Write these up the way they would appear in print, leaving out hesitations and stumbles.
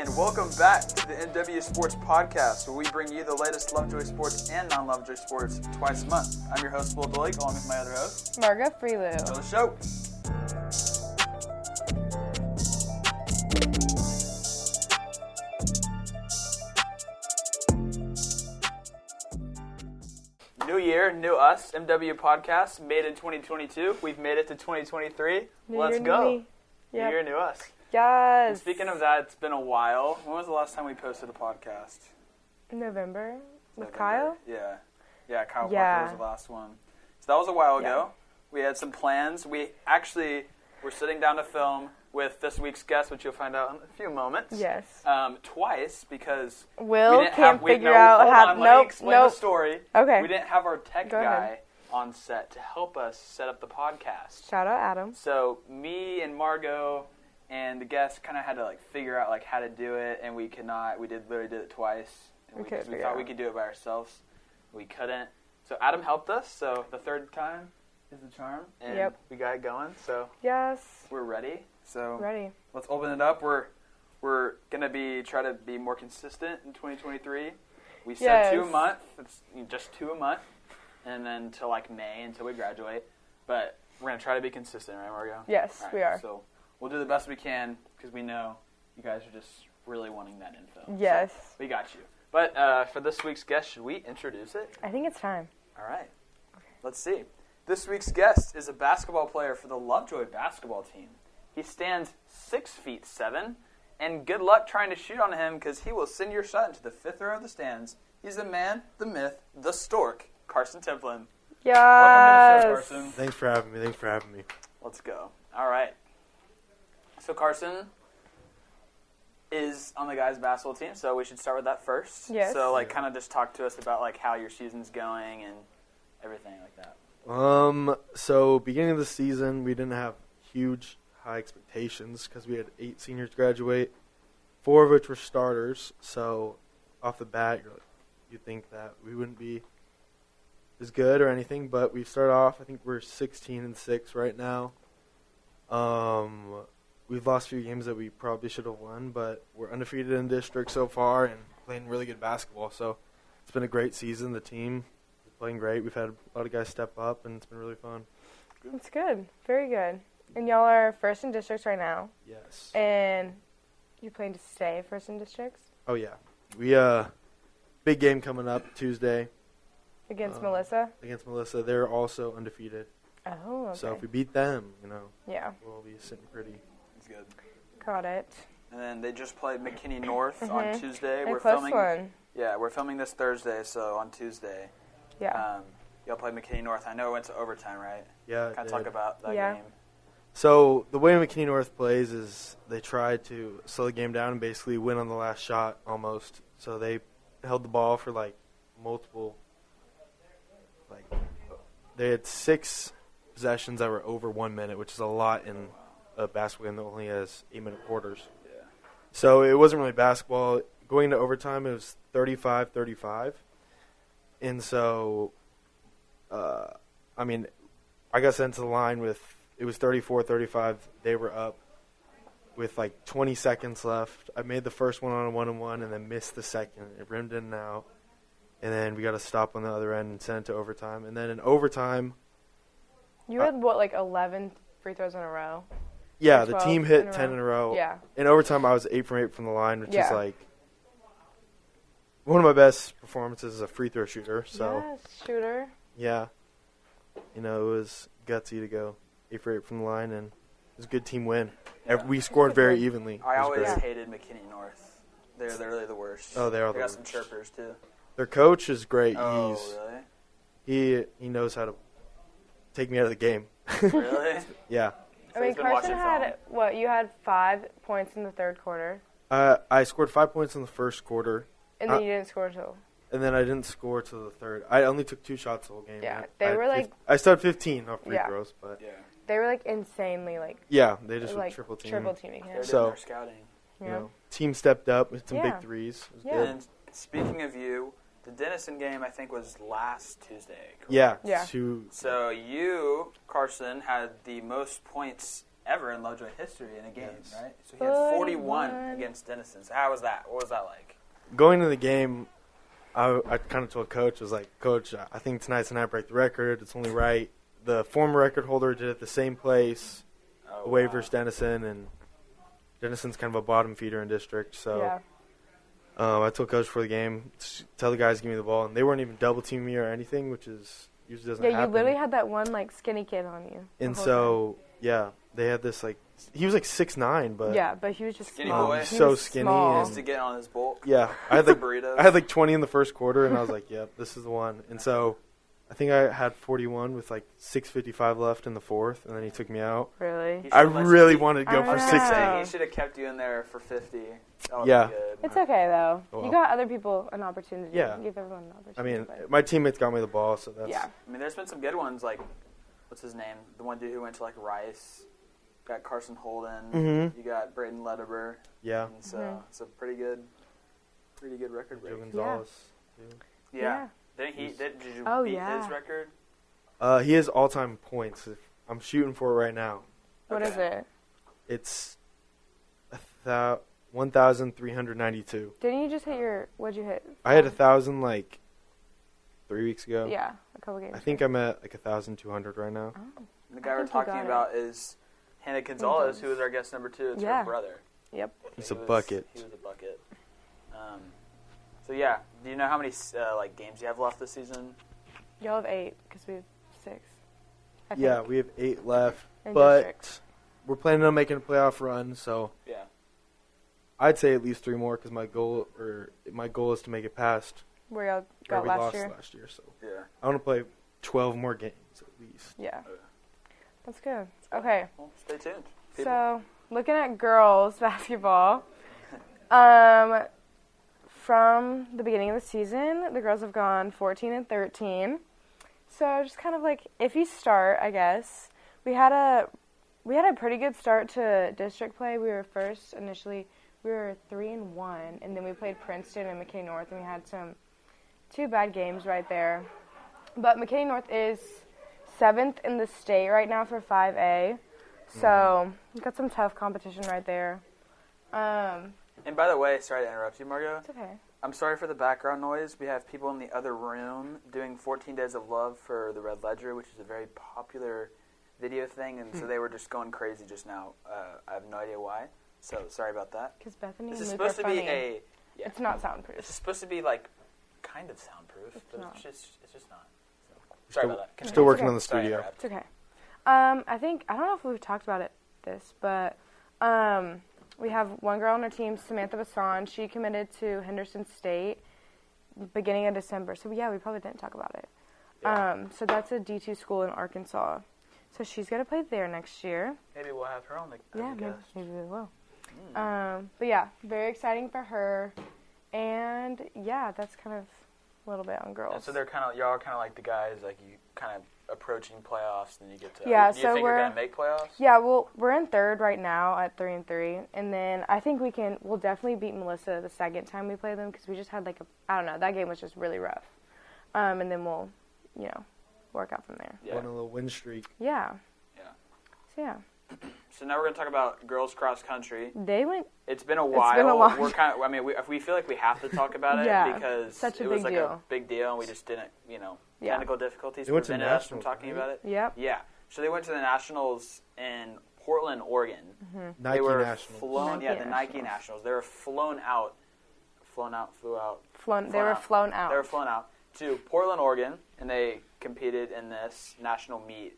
and welcome back to the NW Sports Podcast, where we bring you the latest Lovejoy sports and non-Lovejoy sports twice a month. I'm your host, Will Blake, along with my other host, Margo Freelou. Enjoy the show. New year, new us, MW Podcast, made in 2022. We've made it to 2023. Let's go. New year, new us. Yes. And speaking of that, it's been a while. When was the last time we posted a podcast? November? With Kyle? Yeah, Kyle Parker was the last one. So that was a while ago. We had some plans. We actually were sitting down to film with this week's guest, which you'll find out in a few moments. Yes. Twice, because Will we didn't can't have, figure out how. Let me explain the story. Okay. We didn't have our tech Go guy ahead. on set to help us set up the podcast. Shout out Adam. So me and Margo and the guest kind of had to figure out how to do it, and we could not. We literally did it twice. Because we thought we could do it by ourselves. We couldn't. So Adam helped us. So the third time is the charm, and we got it going. So we're ready. So let's open it up. We're gonna try to be more consistent in 2023. We said 2 a month. It's just 2 a month, and then till May until we graduate. But we're gonna try to be consistent, right, Margo? Yes, right, we are. So we'll do the best we can because we know you guys are just really wanting that info. Yes. So we got you. But for this week's guest, should we introduce it? I think it's time. All right. Okay. Let's see. This week's guest is a basketball player for the Lovejoy basketball team. He stands 6'7", and good luck trying to shoot on him because he will send your shot into the fifth row of the stands. He's the man, the myth, the Stork, Karson Templin. Yes. Welcome to the show, Karson. Thanks for having me. Let's go. All right. So Karson is on the guys' basketball team, so we should start with that first. Yes. So, kind of just talk to us about, how your season's going and everything like that. So beginning of the season, we didn't have huge, high expectations because we had 8 seniors graduate, 4 of which were starters. So off the bat, you think that we wouldn't be as good or anything, but we started off, I think we're 16-6 right now. We've lost a few games that we probably should have won, but we're undefeated in district so far and playing really good basketball. So it's been a great season. The team is playing great. We've had a lot of guys step up, and it's been really fun. It's good. Very good. And y'all are first in districts right now. Yes. And you plan to stay first in districts? Oh, yeah. We big game coming up Tuesday. Against Melissa? Against Melissa. They're also undefeated. Oh, okay. So if we beat them, we'll be sitting pretty. Good. Got it. And then they just played McKinney North on Tuesday. We're filming. Yeah, we're filming this Thursday, so on Tuesday. Yeah. Y'all played McKinney North. I know it went to overtime, right? Yeah. Kind of talk about that game. So the way McKinney North plays is they try to slow the game down and basically win on the last shot almost. So they held the ball for multiple. They had 6 possessions that were over 1 minute, which is a lot in a basketball game that only has 8-minute quarters. Yeah. So it wasn't really basketball. Going to overtime, it was 35-35. And so, I got sent to the line it was 34-35. They were up with 20 seconds left. I made the first one on a 1-on-1 and then missed the second. It rimmed in and out. And then we got to stop on the other end and send it to overtime. And then in overtime, you had 11 free throws in a row? Yeah, the team hit 10 in a row. Yeah. In overtime, I was 8 from 8 from the line, which is one of my best performances as a free throw shooter. So shooter. Yeah. It was gutsy to go 8 for 8 from the line, and it was a good team win. Yeah. We scored very evenly. I always hated McKinney North. They're literally the worst. Oh, they are the worst. They got some chirpers, too. Their coach is great. Oh, really? He knows how to take me out of the game. Really? Yeah. So Karson had, you had 5 points in the third quarter? I scored 5 points in the first quarter. And then you didn't score until? And then I didn't score till the third. I only took 2 shots the whole game. Yeah, they were I started 15 off free throws, but... Yeah. They were insanely Yeah, they just were triple teaming. Triple teaming, yeah. They're doing their scouting. Team stepped up with some big threes. It was good. And speaking of you, the Denison game, I think, was last Tuesday, correct? Yeah. Yeah. So you, Karson, had the most points ever in Lovejoy history in a game, right? So he had 41 against Denison. So how was that? What was that like? Going to the game, I kind of told Coach, I was like, Coach, I think tonight's the night I break the record. It's only right. The former record holder did it the same place, away versus Denison, and Denison's kind of a bottom feeder in district. So I told Coach for the game, tell the guys to give me the ball, and they weren't even double teaming me or anything, which is usually doesn't happen. Yeah, you literally had that one like skinny kid on you. And so they had this like he was like 6'9", but but he was just skinny boy, so skinny. Small. Just to get on his bulk. Yeah, I had like burritos. I had like 20 in the first quarter, and I was like, "Yep, this is the one." And so I think I had 41 with like 6:55 left in the fourth, and then he took me out. Really? I really wanted to go for 60. He should have kept you in there for 50. Yeah. It's okay, though. Well, you got other people an opportunity. Yeah. Give everyone an opportunity. I mean, my teammates got me the ball, so that's... Yeah. I mean, there's been some good ones, like, what's his name? The one dude who went to, like, Rice. You got Karson Holden. Mm-hmm. You got Braden Lederber. Yeah. And so it's a pretty good record break. Joe Gonzalez. Yeah. Did you beat his record? He has all-time points. I'm shooting for it right now. What is it? It's 1,392. Didn't you just hit what'd you hit? I had 1,000 like 3 weeks ago. Yeah, a couple games. I think I'm at like 1,200 right now. Oh. And the guy we're talking about is Hannah Gonzalez, who was our guest number 2. It's her brother. Yep. He's a bucket. He was a bucket. So yeah, do you know how many games you have left this season? Y'all have 8 because we have 6. Yeah, we have 8 left, but we're planning on making a playoff run. So yeah, I'd say at least 3 more because my goal is to make it past where y'all got last year. So yeah, I want to play 12 more games at least. Yeah, that's good. Okay, well, stay tuned. People. So looking at girls basketball, from the beginning of the season, the girls have gone 14-13. So just kind of like iffy start, I guess. We had a pretty good start to district play. We were first initially. We were 3-1, and then we played Princeton and McKinney North, and we had 2 bad games right there. But McKinney North is 7th in the state right now for 5A, so we've got some tough competition right there. And by the way, sorry to interrupt you, Margo. It's okay. I'm sorry for the background noise. We have people in the other room doing 14 Days of Love for the Red Ledger, which is a very popular video thing, and so they were just going crazy just now. I have no idea why, so sorry about that. Because Bethany this and is Luke supposed are to funny. be a... Yeah. It's not soundproof. This is supposed to be, like, kind of soundproof, but not. it's just not. So, sorry about that. Still working on the studio. It's okay. I don't know if we've talked about this, but we have one girl on our team, Samantha Bassan. She committed to Henderson State beginning of December. So, yeah, we probably didn't talk about it. Yeah. So that's a D2 school in Arkansas. So she's going to play there next year. Maybe we'll have her on the guest. Maybe we will. But, yeah, very exciting for her. And, yeah, that's kind of a little bit on girls. And so y'all are kind of like the guys, like you kind of approaching playoffs, and you get to. Yeah, do you think you're gonna make playoffs? Yeah, well, we're in 3rd right now at 3-3, and then I think we'll definitely beat Melissa the second time we play them because we just had I don't know, that game was just really rough. And then we'll, work out from there. Yeah. Won a little win streak. Yeah. Yeah. So yeah. So now we're gonna talk about girls cross country. It's been a while. It's been a long. We're kind of. I mean, we feel like we have to talk about it because it was like a big deal, and we just didn't. Technical difficulties prevented us from talking about it. Yep. Yeah. So they went to the Nationals in Portland, Oregon. Mm-hmm. They were Nationals. flown. The Nike Nationals. They were flown out. They were flown out to Portland, Oregon, and they competed in this national meet.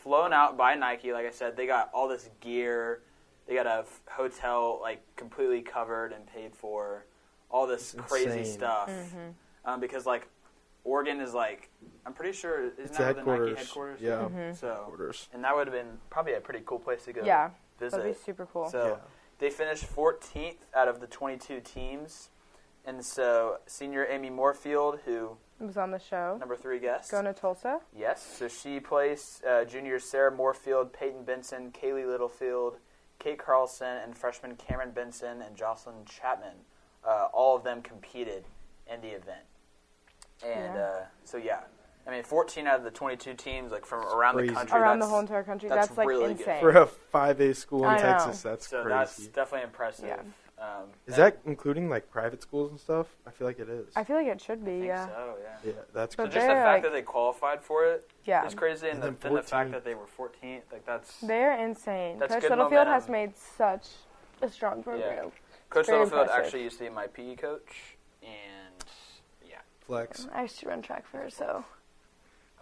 Flown out by Nike, like I said. They got all this gear. They got a hotel completely covered and paid for. All this crazy stuff. Mm-hmm. Because Oregon is I'm pretty sure isn't that the Nike headquarters? Yeah. Mm-hmm. So and that would have been probably a pretty cool place to go. Yeah, visit. that'd be super cool. So they finished 14th out of the 22 teams, and so senior Amy Moorfield, who was on the show, number 3 guest, going to Tulsa. Yes, so she placed juniors Sarah Moorfield, Peyton Benson, Kaylee Littlefield, Kate Carlson, and freshman Cameron Benson and Jocelyn Chapman. All of them competed in the event. And I mean, 14 out of the 22 teams, like, from around the country. Around the whole entire country. That's like, really insane. good. For a 5A school in Texas, that's so crazy. That's definitely impressive. Yeah. Is that including, like, private schools and stuff? I feel like it is. I feel like it should be, I think so, yeah. Yeah, that's so crazy. just the fact that they qualified for it is crazy, and then the fact that they were 14th, like, that's... They're insane. That's Coach good Littlefield momentum. has made such a strong program. Yeah. Coach Littlefield impressive. actually used to be my PE coach, and, yeah. Flex. I used to run track for her, so...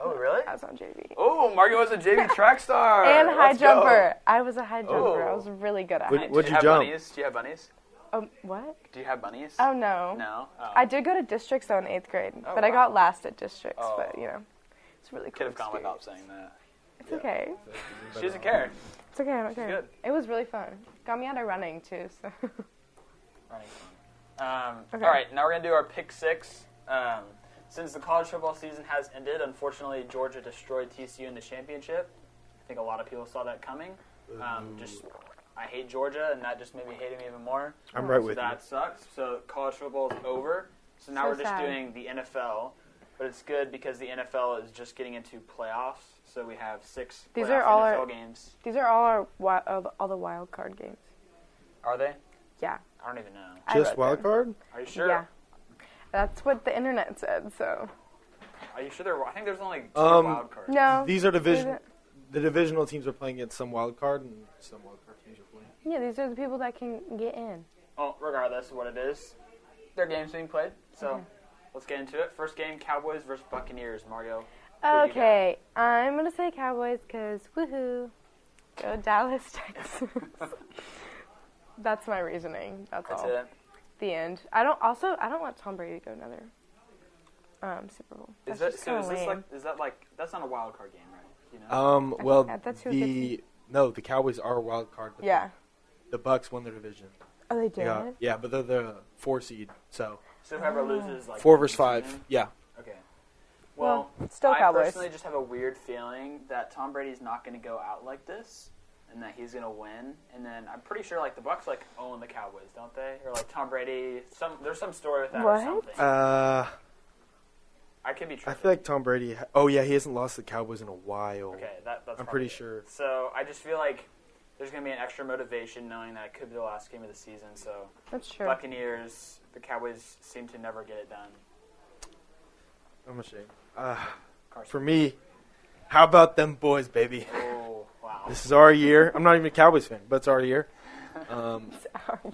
Oh, really? I was on JV. Oh, Margo was a JV track star. And high Let's jumper. Go. I was a high jumper. I was really good at high jump. What'd you jump? Bunnies? Do you have bunnies? What? Do you have bunnies? Oh, no. No? Oh. I did go to districts, though, in 8th grade. Oh, but I got last at districts. Oh. But, it's really cool. Could have gone without saying that. It's okay. She doesn't care. It's okay. I don't care. Good. It was really fun. Got me out of running, too. So. Running fun. Okay. All right, now we're going to do our pick six. Since the college football season has ended, unfortunately, Georgia destroyed TCU in the championship. I think a lot of people saw that coming. I hate Georgia, and that just made me hate him even more. I'm right with you. That sucks. So college football is over. So now we're just doing the NFL. But it's good because the NFL is just getting into playoffs. So we have 6 NFL games. These are all the wild card games. Are they? Yeah. I don't even know. Just wild card? Are you sure? Yeah. That's what the internet said, so. Are you sure I think there's only 2 wild cards. No. These are the divisional teams are playing against some wild card, and some wild card teams are playing. Yeah, these are the people that can get in. Well, regardless of what it is, their game's being played. So let's get into it. First game, Cowboys versus Buccaneers. Margo. Okay, I'm going to say Cowboys because, woohoo, go Dallas, Texas. That's my reasoning. That's all. It. The end. I don't want Tom Brady to go another Super Bowl. That's that's not a wild card game, right? You know? The Cowboys are a wild card. But the Bucs won their division. Oh, they did? Yeah, but they're the 4 seed, so whoever loses, 4 versus 5. Yeah. Okay. Well, still I Cowboys. personally just have a weird feeling that Tom Brady's not going to go out like this, and that he's going to win. And then I'm pretty sure the Bucs own the Cowboys, don't they? Or Tom Brady. There's some story with that or something. I could be tripping. I feel like Tom Brady. He hasn't lost the Cowboys in a while. Okay, that's. I'm pretty sure. So I just feel like there's going to be an extra motivation knowing that it could be the last game of the season. So that's true. Buccaneers, the Cowboys seem to never get it done. I'm ashamed. For me, how about them boys, baby? Oh, wow. This is our year. I'm not even a Cowboys fan, but it's our year.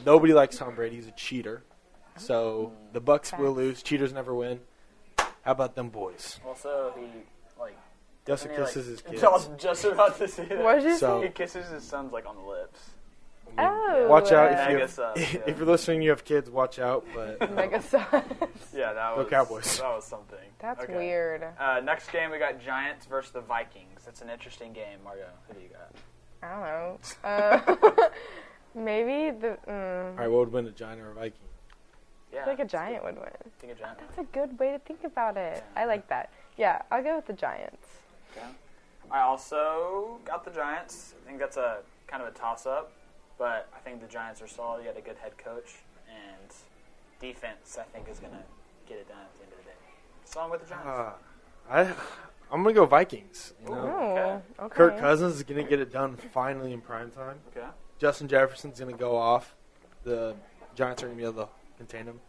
Nobody likes Tom Brady. He's a cheater. So the Bucs will lose. Cheaters never win. How about them boys? Also, he Justin kisses his kids. I was just about to say that. What did you say? He kisses his sons on the lips. Oh. Watch out if you're listening. You have kids. Watch out. But Mega sus. Yeah, that was Cowboys. That was something. That's weird. Next game we got Giants versus the Vikings. That's an interesting game. Margo, who do you got? I don't know. Maybe the. All right, what would win, a Giant or a Viking? I feel like a Giant would win. Think a Giant. That's a good way to think about it. Yeah. I like that. Yeah, I'll go with the Giants. Okay. I also got the Giants. I think that's a kind of a toss-up, but I think the Giants are solid. You got a good head coach, and defense, I think, is going to get it done at the end of the day. So I'm with the Giants. I'm going to go Vikings. Okay. Kirk Cousins is going to get it done finally in prime time. Okay. Justin Jefferson's going to go off. The Giants are going to be able to contain him.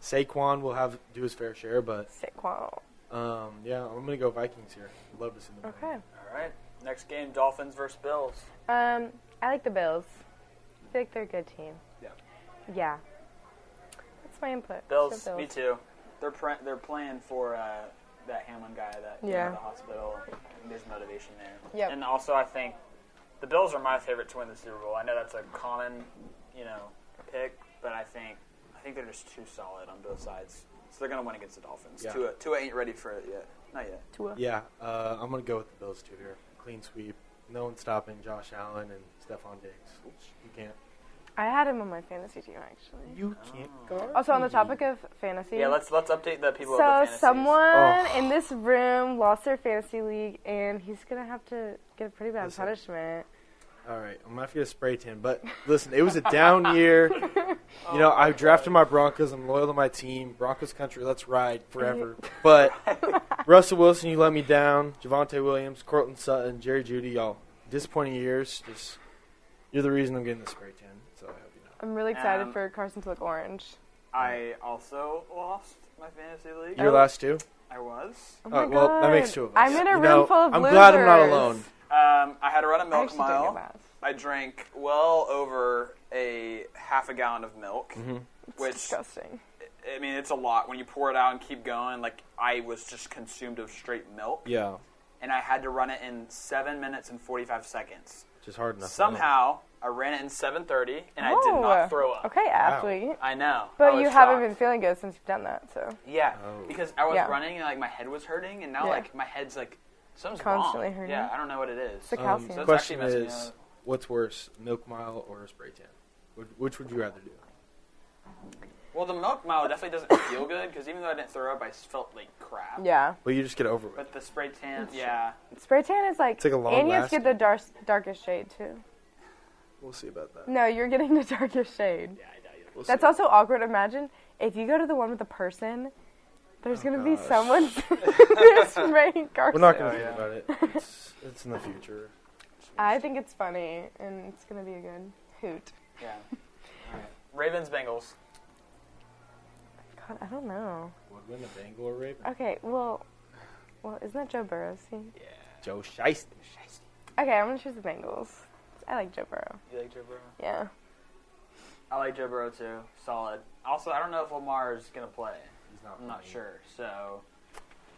Saquon will do his fair share, but Saquon. I'm going to go Vikings here. Love to see them. Okay. All right. Next game, Dolphins versus Bills. I like the Bills. I feel like they're a good team. Yeah. That's my input. Bills, me too. They're playing for that Hamlin guy that came out of the hospital. There's motivation there. Yep. And also, I think the Bills are my favorite to win the Super Bowl. I know that's a common, pick, but I think they're just too solid on both sides. So they're going to win against the Dolphins. Yeah. Tua ain't ready for it yet. Not yet. Tua. Yeah, I'm going to go with the Bills too here. Clean sweep. No one stopping Josh Allen and Stephon Diggs. You can't. I had him on my fantasy team, actually. You can't guard. Also, on the topic of fantasy. Yeah, let's update the people. So of the fantasies. someone in this room lost their fantasy league, and he's going to have to get a pretty bad punishment. All right, I'm not going to spray tan, but listen, it was a down year. You know, I drafted my Broncos. I'm loyal to my team. Broncos country, let's ride forever. But Russell Wilson, you let me down. Javonte Williams, Cortland Sutton, Jerry Jeudy, y'all. Disappointing years. Just you're the reason I'm getting the spray tan. So I hope you know. I'm really excited for Karson to look orange. I also lost my fantasy league. Your last two? I was. Oh my God. Well, that makes two of us. I'm in a room full of losers. I'm glad I'm not alone. I had to run a milk mile. I drank well over a half a gallon of milk, which disgusting. I mean, it's a lot when you pour it out and keep going. Like I was just consumed of straight milk. Yeah. And I had to run it in 7 minutes and 45 seconds. Just hard enough. Somehow I ran it in 7:30, and I did not throw up. Okay, athlete. Wow. I know. But you haven't been feeling good since you've done that, so. Yeah, because I was running and like my head was hurting, and now like my head's like something's constantly wrong. hurting. Yeah, I don't know what it is. It's the calcium. So the question is, what's worse, milk mile or a spray tan? Which would you rather do? Well, the milk mile definitely doesn't feel good because even though I didn't throw up, I felt like crap. Yeah. Well, you just get over it. But the spray tan, yeah. Spray tan is like, it's like a long and you have to get the darkest shade too. We'll see about that. No, you're getting the darkest shade. Yeah, I doubt you. We'll That's also awkward. Imagine if you go to the one with the person, there's going to be someone spraying Karson. We're not going to think about it. It's in the future. I think it's funny, and it's going to be a good hoot. Yeah. All right. Ravens, Bengals. God, I don't know. Would win the Bengal or Raven? Okay, well, isn't that Joe Burrow? See? Yeah. Joe Shiesty. Okay, I'm going to choose the Bengals. I like Joe Burrow. You like Joe Burrow? Yeah. I like Joe Burrow too. Solid. Also, I don't know if Lamar is going to play. I'm not sure. So,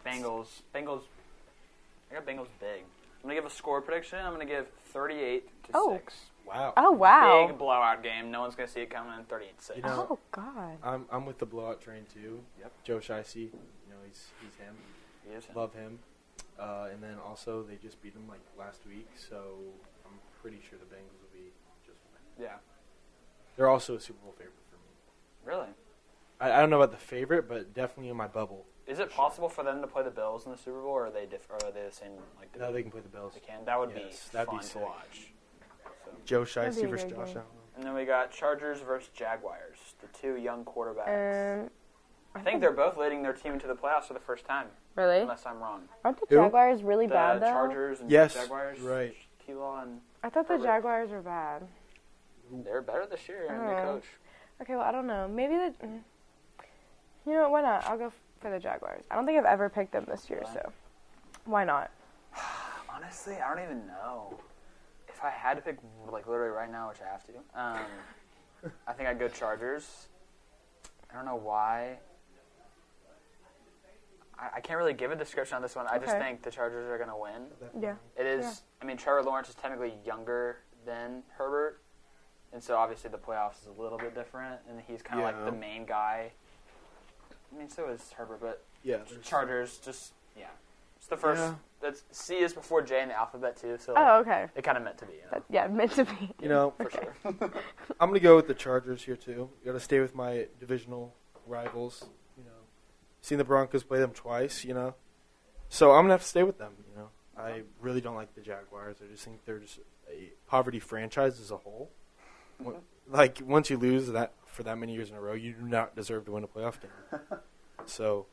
Bengals. I got Bengals big. I'm going to give a score prediction. I'm going to give 38-6. Wow. Oh, wow. Big blowout game. No one's going to see it coming in 38-6. You know, oh, God. I'm with the blowout train, too. Yep. Joe Shiesty. You know, he's him. He is him. Love him. And then also, they just beat him, like, last week. So, I'm pretty sure the Bengals will be just fine. Yeah. They're also a Super Bowl favorite for me. Really? I don't know about the favorite, but definitely in my bubble. Is it possible for them to play the Bills in the Super Bowl, or are they the same? Like No, they can play the Bills. They can. That would be that'd fun be to watch. So. Joe Shiesty versus Josh Allen. And then we got Chargers versus Jaguars, the two young quarterbacks. I think they're both leading their team into the playoffs for the first time. Really? Unless I'm wrong. Aren't the Jaguars really bad, though? The Chargers and Yes, Jaguars. right. T-Law and I thought the Jaguars were bad. They're better this year. And new coach. Okay, well, I don't know. Maybe you know what? Why not? I'll go for the Jaguars. I don't think I've ever picked them this year, so why not? Honestly, I don't even know. If I had to pick, like, literally right now, which I have to, I think I'd go Chargers. I don't know why. I can't really give a description on this one. I just think the Chargers are going to win. Yeah. It is. Yeah. I mean, Trevor Lawrence is technically younger than Herbert, and so obviously the playoffs is a little bit different, and he's kind of like the main guy. I mean, so is Herbert, but Chargers just, it's the first. Yeah. That's C is before J in the alphabet, too, so okay. It kind of meant to be. You know? Meant to be. You know, for sure. I'm going to go with the Chargers here, too. Got to stay with my divisional rivals, you know. Seen the Broncos play them twice, you know. So I'm going to have to stay with them, you know. I really don't like the Jaguars. I just think they're just a poverty franchise as a whole. Like, once you lose that for that many years in a row, you do not deserve to win a playoff game. So,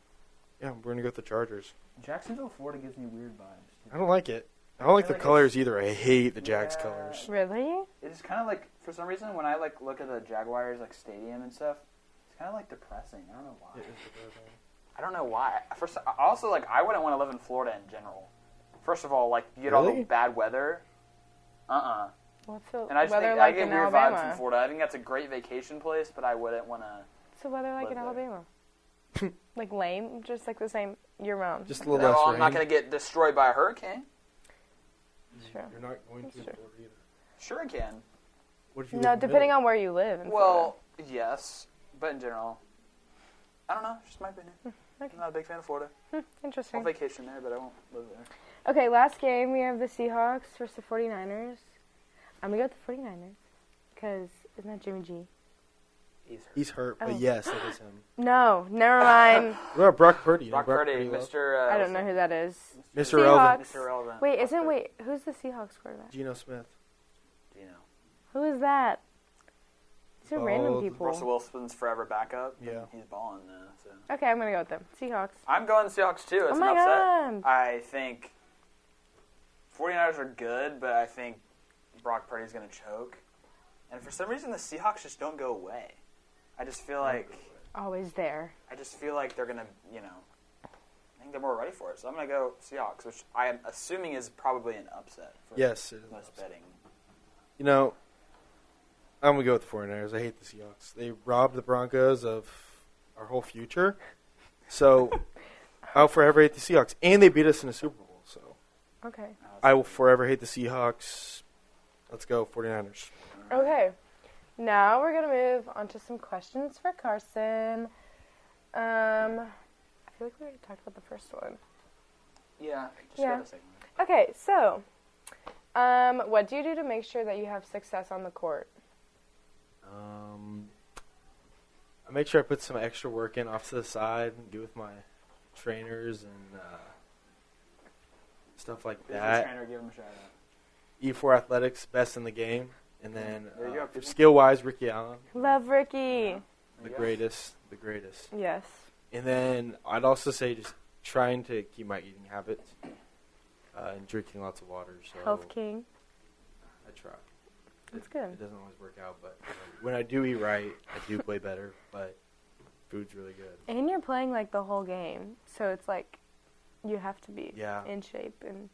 yeah, we're going to go with the Chargers. Jacksonville, Florida gives me weird vibes. I don't like it. I don't like the colors either. I hate the Jags colors. Really? It's kind of like, for some reason, when I like look at the Jaguars like stadium and stuff, it's kind of like depressing. I don't know why. I don't know why. First, also, like, I wouldn't want to live in Florida in general. First of all, like, you get all the bad weather. What's the and I just weather think like I get in weird Alabama? vibes from Florida. I think that's a great vacation place, but I wouldn't want to. What's the weather like in Alabama? Like lame, just like the same year round. Just a little less rain. I'm not going to get destroyed by a hurricane. Sure. You're not going to Florida either. Sure, I can. What if you no, depending on where you live. Well, yes, but in general, I don't know. Just my opinion. Okay. I'm not a big fan of Florida. Interesting. I'll vacation there, but I won't live there. Okay, last game we have the Seahawks versus the 49ers. I'm going to go with the 49ers because isn't that Jimmy G? He's hurt, but yes, it is him. No, never mind. What about Brock Purdy? Brock Purdy, Mr. I don't know who that is. Mr. Relevant. Mr. Relevant. Wait, who's the Seahawks quarterback? Geno Smith. you know. Who is that? These are random people. Russell Wilson's forever backup. Yeah. He's balling now. So. Okay, I'm going to go with them. Seahawks. I'm going Seahawks too. It's an upset. God. I think 49ers are good, but I think Brock Purdy's going to choke. And for some reason, the Seahawks just don't go away. I just feel like... Always there. I just feel like they're going to, you know... I think they're more ready for it. So I'm going to go Seahawks, which I am assuming is probably an upset. For yes, it is. Most betting. You know, I'm going to go with the 49ers. I hate the Seahawks. They robbed the Broncos of our whole future. So I'll forever hate the Seahawks. And they beat us in the Super Bowl. So okay. I will forever hate the Seahawks. Let's go 49ers. Okay. Now we're going to move on to some questions for Karson. I feel like we already talked about the first one. Yeah. Just got the second one. Okay, so what do you do to make sure that you have success on the court? I make sure I put some extra work in off to the side and get with my trainers and stuff like that. Trainer, give him a shout out. E4 Athletics, best in the game. And then for skill-wise, Ricky Allen. Love Ricky. Yeah. The greatest. Yes. And then I'd also say just trying to keep my eating habits and drinking lots of water. So Health King. I try. That's good. It doesn't always work out, but when I do eat right, I do play better. But food's really good. And you're playing like the whole game, so it's like you have to be in shape and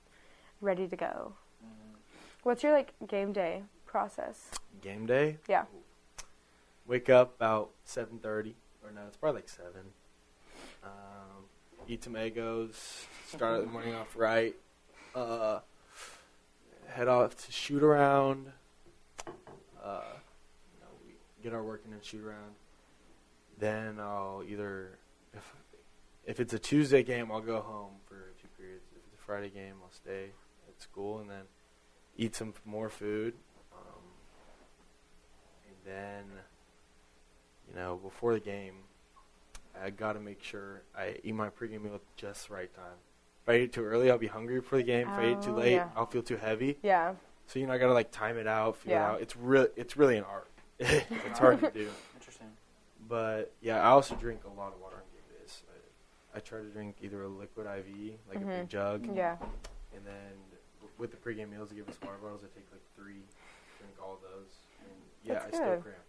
ready to go. Mm-hmm. What's your like game day process? Game day? Yeah. Wake up about 7:30, or no, it's probably like 7. Eat some Eggos. Start the morning off right. Head off to shoot around. We get our work in and shoot around. Then I'll either, if it's a Tuesday game, I'll go home for 2 periods. If it's a Friday game, I'll stay at school and then eat some more food. And then, before the game, I got to make sure I eat my pregame meal at just the right time. If I eat too early, I'll be hungry before the game. If I eat too late, I'll feel too heavy. Yeah. So, I got to, time it out, feel it out. It's really an art. It's hard to do. Interesting. But, I also drink a lot of water on game days. I try to drink either a liquid IV, like a big jug. Yeah. And then with the pregame meals, they give us water bottles. I take, 3, drink all those. And, That's I good. still cramp.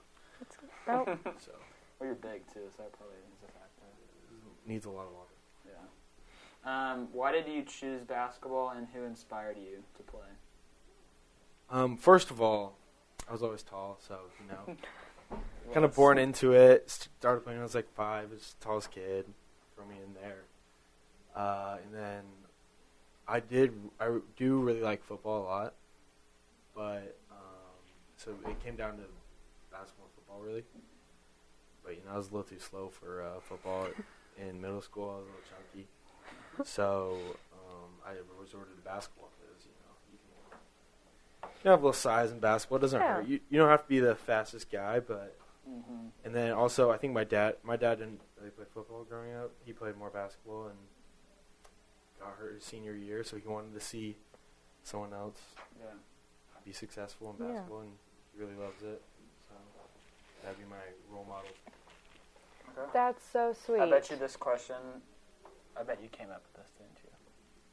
Oh. So. Well, you're big, too, so that probably is a factor. Needs a lot of water. Yeah. Why did you choose basketball, and who inspired you to play? First of all, I was always tall, so, kind of born into it. Started playing when I was 5, was the tallest kid. Throw me in there. And then I do really like football a lot. But, so it came down to basketball and football, really. But, I was a little too slow for football. In middle school, I was a little chunky. So, I resorted to basketball because, you can have a little size in basketball. It doesn't hurt. You don't have to be the fastest guy, but... Mm-hmm. And then also, I think my dad didn't really play football growing up. He played more basketball and got hurt his senior year, so he wanted to see someone else be successful in basketball, and he really loves it. So that'd be my role model. Okay. That's so sweet. I bet you came up with this, didn't you?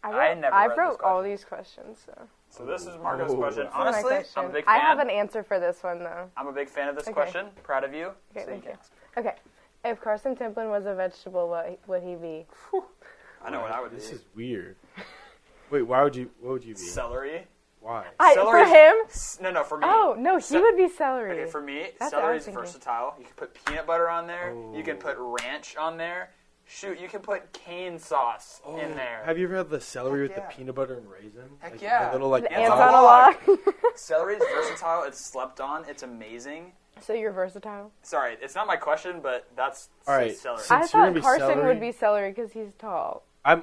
I wrote all these questions, so this is Margo's question. Honestly, I'm a big fan. I have an answer for this one, though. I'm a big fan of this question. Proud of you. Okay, thank you. Okay. If Karson Templin was a vegetable, what would he be? I know what I would be. This is weird. Wait, what would you be? Celery. Why? For him? No, for me. Oh, no, he would be celery. Okay, for me, celery is versatile. You can put peanut butter on there. Oh. You can put ranch on there. Shoot, you can put cane sauce in there. Have you ever had the celery with the peanut butter and raisin? Heck yeah. The little ants on a log. Celery is versatile. It's slept on. It's amazing. So you're versatile? Sorry, it's not my question, but that's celery. I thought Karson would be celery because he's tall. I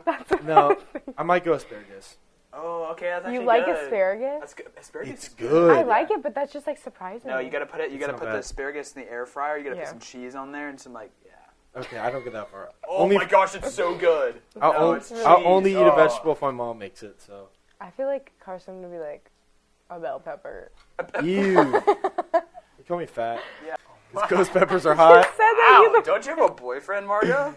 might go asparagus. Oh, okay, that's actually good. You like good. Asparagus? That's good. Asparagus it's is good. I like it, but that's just surprising. No, you gotta put the asparagus in the air fryer. You gotta put some cheese on there and some Okay, I don't get that far. Oh my gosh, it's so good. I'll only eat a vegetable if my mom makes it. So I feel like Karson would be like, A bell pepper. Ew. You call me fat. Yeah. Because ghost peppers are hot. Ow, don't you have a boyfriend, Margo?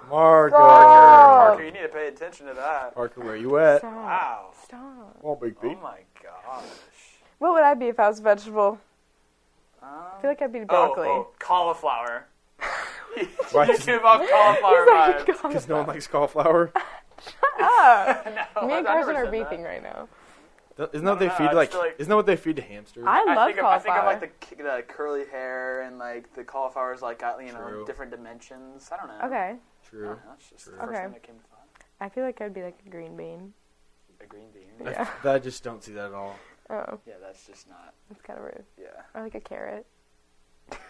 Margo. Margo, you need to pay attention to that. Margo, where you at? Stop. Wow. Stop. Oh, big Oh my gosh. What would I be if I was a vegetable? I feel like I'd be broccoli. Oh, cauliflower. Right. You give off cauliflower vibes. Because no one likes cauliflower. No, Me and I never Karson are said beefing that. right now. Isn't that what they feed Isn't that what they feed to hamsters? I love I cauliflower. think of like the curly hair and like the cauliflower's like got different dimensions. I don't know. Okay. True. That's just the first thing that came to mind. I feel like I'd be like a green bean. A green bean. Yeah. I just don't see that at all. Oh. Yeah, that's just not. That's kind of rude. Yeah. Or like a carrot.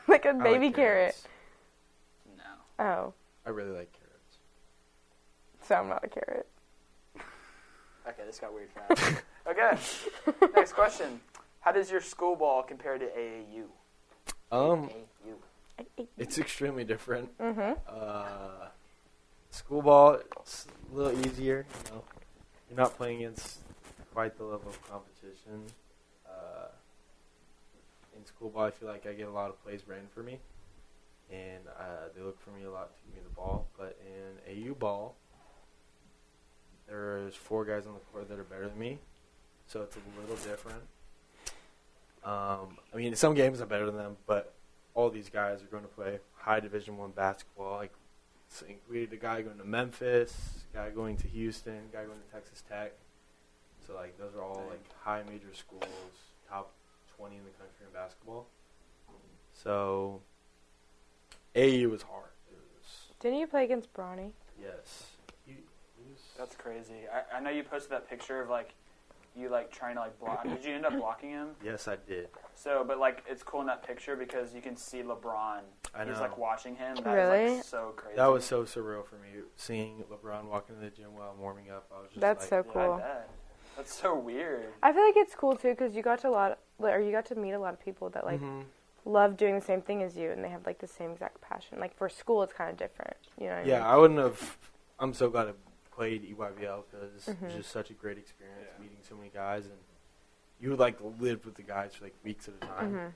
Like a baby carrot. No. Oh. I really like carrots. So I'm not a carrot. Okay, this got weird fast. Okay. Next question. How does your school ball compare to AAU? AAU. It's extremely different. Mm-hmm. School ball, it's a little easier. You know, you're not playing against quite the level of competition. In school ball, I feel like I get a lot of plays ran for me, and they look for me a lot to give me the ball. But in AU ball, there's 4 guys on the court that are better than me, so it's a little different. I mean, in some games I'm better than them, but all these guys are going to play high Division I basketball. Like, so we had a guy going to Memphis, guy going to Houston, guy going to Texas Tech. So, like, those are all, like, high major schools, top 20 in the country in basketball. So, AU was hard. Didn't you play against Bronny? Yes. That's crazy. I know you posted that picture of, like, you, like, trying to, like, block. Did you end up blocking him? Yes, I did. So, but, like, it's cool in that picture because you can see LeBron. I know. He's, like, watching him. That Really? is, like, so crazy. That was so surreal for me, seeing LeBron walk into the gym while I'm warming up. I was just That's so cool. I bet. That's so weird. I feel like it's cool, too, because you got to meet a lot of people that, like, love doing the same thing as you, and they have, like, the same exact passion. Like, for school, it's kind of different. You know what I mean? Yeah, I wouldn't have. I'm so glad I played EYBL because it was just such a great experience meeting so many guys, and you would like lived with the guys for like weeks at a time.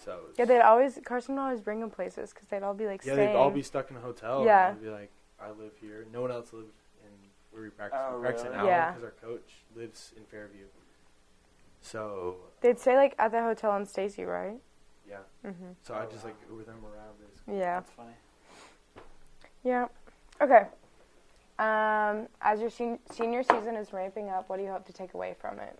So yeah, Karson would always bring them places because they'd all be like staying. They'd all be stuck in a hotel. Yeah, and they'd be like, I live here. No one else lives in where we practice. Oh, we practice really? in Allen Yeah, because our coach lives in Fairview. So they'd stay like at the hotel in Stacy, right? Yeah. So I just like Uber them around basically. Yeah. That's funny. Yeah. Okay. As your senior season is ramping up, what do you hope to take away from it?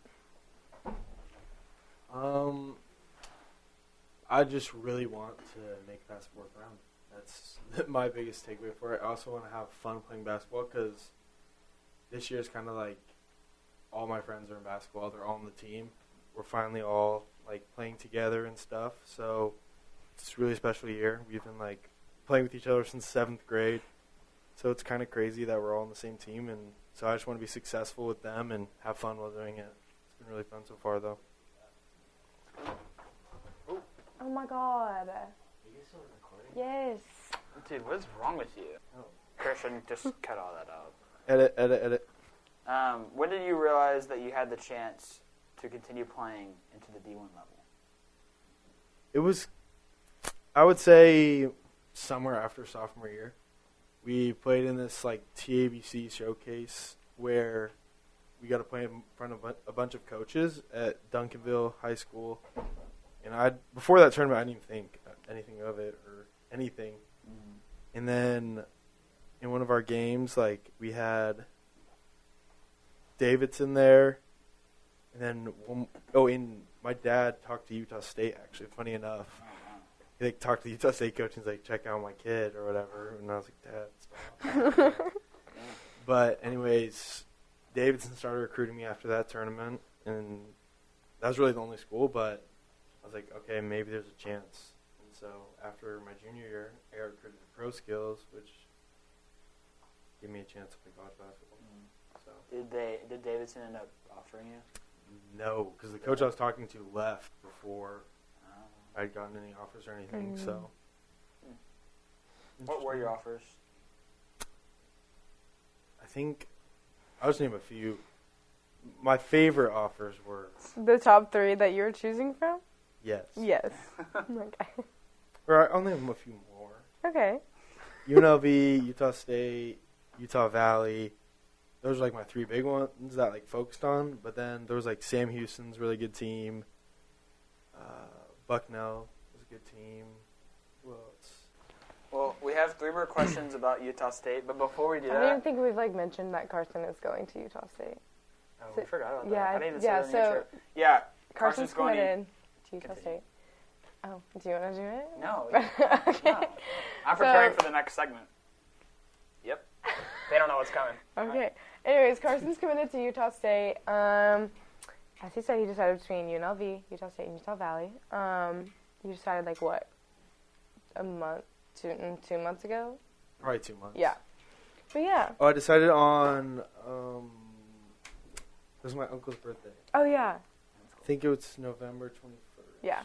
I just really want to make basketball work around. That's my biggest takeaway for it. I also want to have fun playing basketball because this year is kind of like all my friends are in basketball. They're all on the team. We're finally all like playing together and stuff. So it's a really special year. We've been like playing with each other since 7th grade. So it's kind of crazy that we're all on the same team. And so I just want to be successful with them and have fun while doing it. It's been really fun so far, though. Oh my God. Are you guys still recording? Yes. Dude, what is wrong with you? Christian, just cut all that out. Edit. When did you realize that you had the chance to continue playing into the D1 level? It was, I would say, somewhere after sophomore year. We played in this like TABC showcase where we got to play in front of a bunch of coaches at Duncanville High School. And before that tournament, I didn't even think anything of it or anything. And then in one of our games, like we had Davidson there. And then, my dad talked to Utah State, actually, funny enough. He talked to the Utah State coach and was like, check out my kid or whatever. And I was like, Dad, stop. But anyways, Davidson started recruiting me after that tournament. And that was really the only school, but I was like, okay, maybe there's a chance. And so after my junior year, I got recruited to Pro Skills, which gave me a chance to play college basketball. So Did Davidson end up offering you? No, because the coach I was talking to left before I'd gotten any offers or anything. So, what were your offers? I think I'll just name a few. my favorite offers were... The top 3 that you were choosing from? Yes. Yes. Okay. Or I only have a few more. Okay. UNLV, Utah State, Utah Valley. Those are like my 3 big ones that I like focused on. But then there was like Sam Houston's really good team. Bucknell was a good team. Who else? Well, we have 3 more questions about Utah State, but before we do that... I don't even think we've like mentioned that Karson is going to Utah State. Oh, we forgot about that. I didn't even say that in the intro. Karson's going committed to Utah State. Oh, do you want to do it? No. Okay. No. I'm preparing for the next segment. Yep. They don't know what's coming. Okay. Right. Anyways, Karson's committed to Utah State. As he said, he decided between UNLV, Utah State, and Utah Valley. You decided, like, what, a month, 2 months ago? Probably 2 months. Yeah. But, yeah. Oh, I decided on, it was my uncle's birthday. Oh, yeah. I think it was November 21st. Yeah.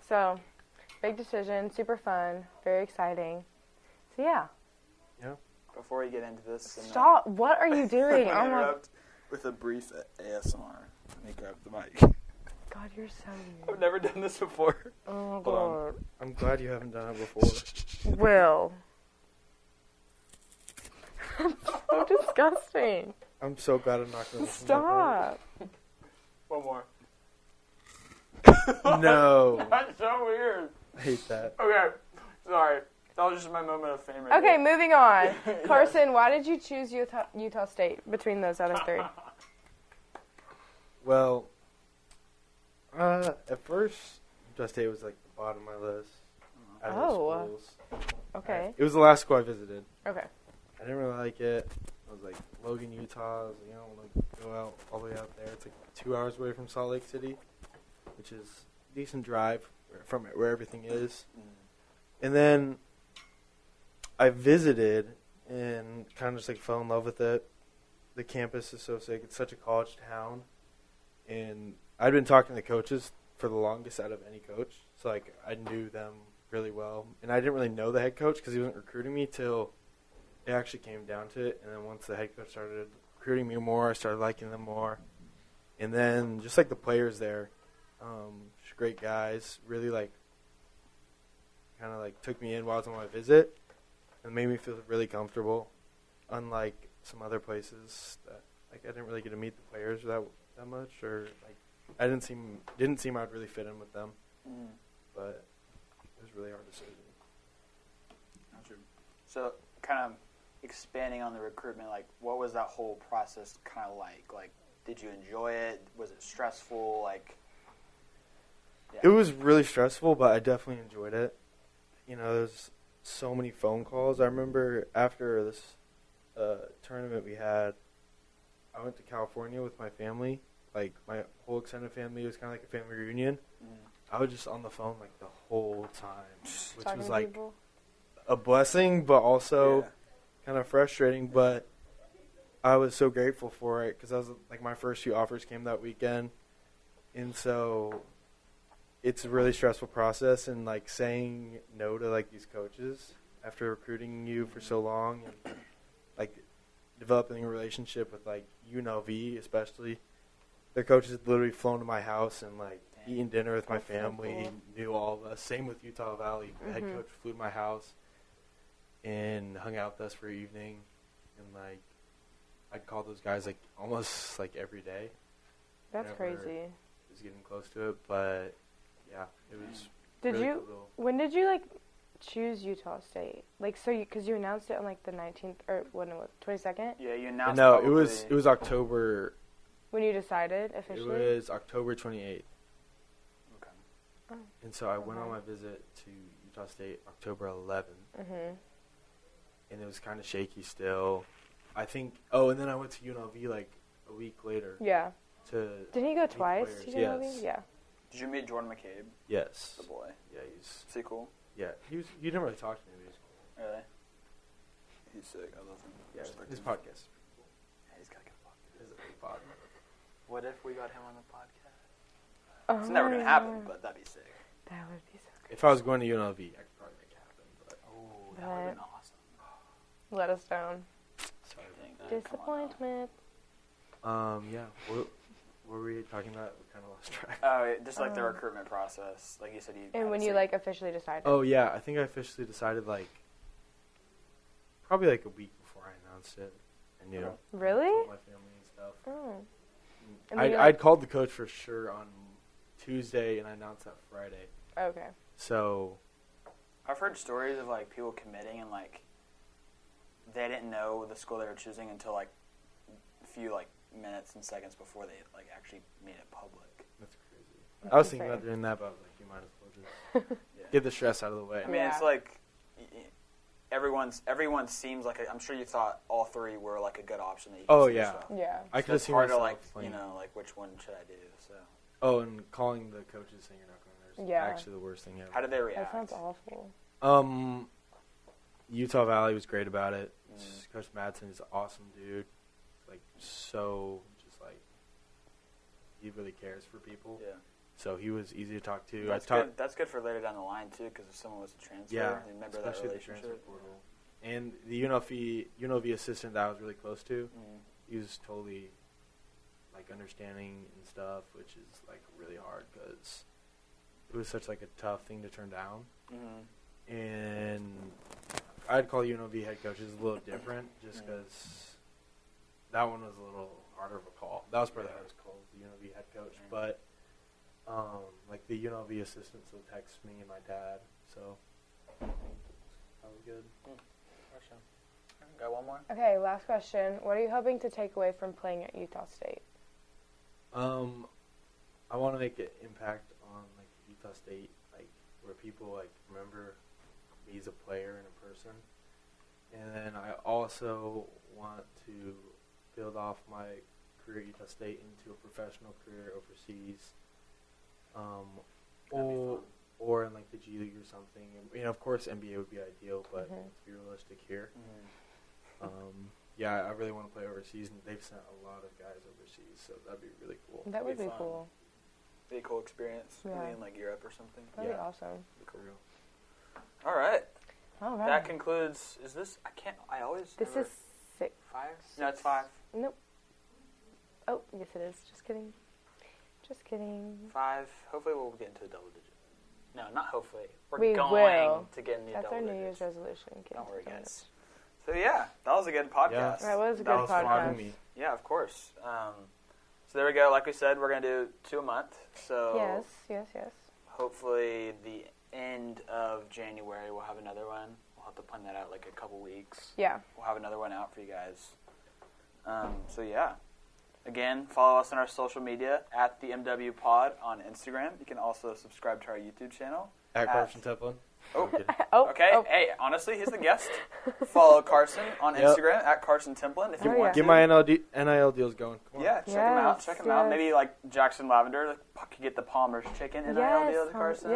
So, big decision, super fun, very exciting. So, yeah. Yeah. Before we get into this... Stop. What are you doing? I'm interrupt with a brief ASMR. Let me grab the mic. God, you're so weird. I've never done this before. Oh, God. Hold on. I'm glad you haven't done it before. Will. So disgusting. I'm so glad I'm not going to Stop. One more. No. That's so weird. I hate that. Okay. Sorry. That was just my moment of fame. Right okay, moving on. Karson, why did you choose Utah State between those other 3? Well, at first, Utah State was like the bottom of my list. Out of the schools. Okay. It was the last school I visited. Okay. I didn't really like it. I was like, Logan, Utah. I was like, I don't want to go out all the way out there. It's like 2 hours away from Salt Lake City, which is a decent drive from where everything is. And then I visited and kind of just like fell in love with it. The campus is so sick. It's such a college town. And I'd been talking to the coaches for the longest out of any coach. So like I knew them really well. And I didn't really know the head coach because he wasn't recruiting me till it actually came down to it. And then once the head coach started recruiting me more, I started liking them more. And then just like the players there, just great guys, really like kind of like took me in while I was on my visit and made me feel really comfortable, unlike some other places that like I didn't really get to meet the players that much, or like I didn't seem I'd really fit in with them. But it was a really hard decision. So kind of expanding on the recruitment, like what was that whole process kind of like? Like, did you enjoy it? Was it stressful? Like, yeah. It was really stressful, but I definitely enjoyed it. You know, there's so many phone calls. I remember after this tournament we had, I went to California with my family. Like, my whole extended family was kind of like a family reunion. I was just on the phone, like, the whole time, which was, like, a blessing, but also kind of frustrating. But I was so grateful for it because I was, like, my first few offers came that weekend. And so it's a really stressful process, and, like, saying no to, like, these coaches after recruiting you for so long and, like, developing a relationship with, like, UNLV especially. Their coaches had literally flown to my house and, like, eaten dinner with my family, so cool. Knew all of us. Same with Utah Valley. The head coach flew to my house and hung out with us for evening. And, like, I'd call those guys, like, almost, like, every day. That's crazy. I was getting close to it, but, yeah, it was cool. When did you, like, choose Utah State? Like, so because you announced it on, like, the 19th, or when it was, 22nd? Yeah, you announced it. No, it was October. When you decided officially? It was October 28th. Okay. Oh, and so I went on my visit to Utah State October 11th. And it was kind of shaky still. I think, and then I went to UNLV like a week later. Yeah. Didn't you go twice to UNLV? Yes. Yeah. Did you meet Jordan McCabe? Yes. The boy. Yeah, Is he cool? Yeah, he didn't really talk to me, but he's cool. Really? He's sick. I love him. Yeah, his podcast. Yeah, he's got a good podcast. His podcast. What if we got him on the podcast? It's never going to happen, but that'd be sick. That would be so good. If I was going to UNLV, I could probably make it happen. But that would have been awesome. Let us down. Sorry. Disappointment. Yeah. What were we talking about? We kind of lost track. Oh, just like the recruitment process. Like you said, And when you like officially decided. Oh yeah, I think I officially decided like probably like a week before I announced it. I knew. Really? I told my family and stuff. Oh. I'd called the coach for sure on Tuesday, and I announced that Friday. Okay. So. I've heard stories of like people committing and like they didn't know the school they were choosing until like a few like minutes and seconds before they like actually made it public. That's crazy. I was thinking about doing that, but I was like, you might as well just get the stress out of the way. I mean, it's like everyone seems like I'm sure you thought all three were like a good option. That you could see Yeah. I could have seen hard myself to like which one should I do? So. Oh, and calling the coaches saying you're not going there is actually the worst thing ever. How did they react? That sounds awful. Utah Valley was great about it. Coach Madsen is an awesome dude. Like so, just like he really cares for people. Yeah. So he was easy to talk to. That's good for later down the line too, because if someone was to transfer, remember that relationship. The transfer portal. And the UNLV assistant that I was really close to, he was totally like understanding and stuff, which is like really hard because it was such like a tough thing to turn down. And I'd call UNLV head coaches a little different, just because that one was a little harder of a call. That was probably the hardest call, the UNLV head coach. But like the UNLV assistants will text me and my dad, so that was good. Got one more? Okay, last question. What are you hoping to take away from playing at Utah State? I want to make an impact on like Utah State, like where people like remember me as a player and a person. And then I also want to build off my career at Utah State into a professional career overseas, or in like the G League or something. And, of course, NBA would be ideal, but let's be realistic here. Yeah, I really want to play overseas, and they've sent a lot of guys overseas, so that'd be really cool. That would be cool. Be a cool experience. Yeah. Maybe in like Europe or something. That'd be awesome. Be cool. All right. All right. That concludes. Is this? I always. This is 6. 5? No, it's 5. Nope. Oh, yes, it is. Just kidding. 5. Hopefully, we'll get into a double digit. No, not hopefully. We going will. to get into That's double digits. our New Year's resolution. Don't worry, guys. So yeah, that was a good podcast. Yeah. That was a good podcast. Fun having me. Yeah, of course. So there we go. Like we said, we're gonna do 2 a month. So yes. hopefully the end of January we'll have another one. We'll have to plan that out like a couple weeks. Yeah. We'll have another one out for you guys. So yeah. Again, follow us on our social media at the MW Pod on Instagram. You can also subscribe to our YouTube channel At Karson Templin. Oh. Okay. Hey, honestly, he's the guest. Follow Karson on Instagram at Karson Templin if you want to. Get my NIL deals going. Come on. Yeah, check him out. Maybe like Jackson Lavender could get the Palmer's Chicken NIL deal to Karson.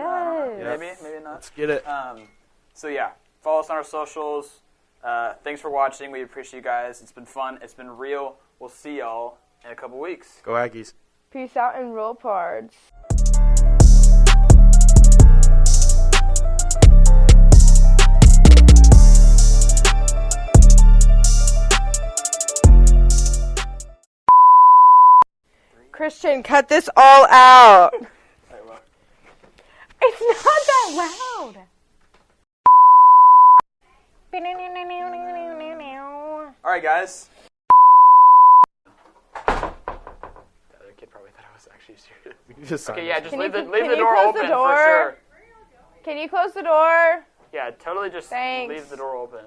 Maybe not. Let's get it. So yeah, follow us on our socials. Thanks for watching. We appreciate you guys. It's been fun. It's been real. We'll see y'all in a couple weeks. Go Aggies. Peace out and roll pards. Christian, cut this all out. It's not that loud. All right, guys. The other kid probably thought I was actually serious. Just leave the door open for sure. Can you close the door? Yeah, totally just Thanks. leave the door open.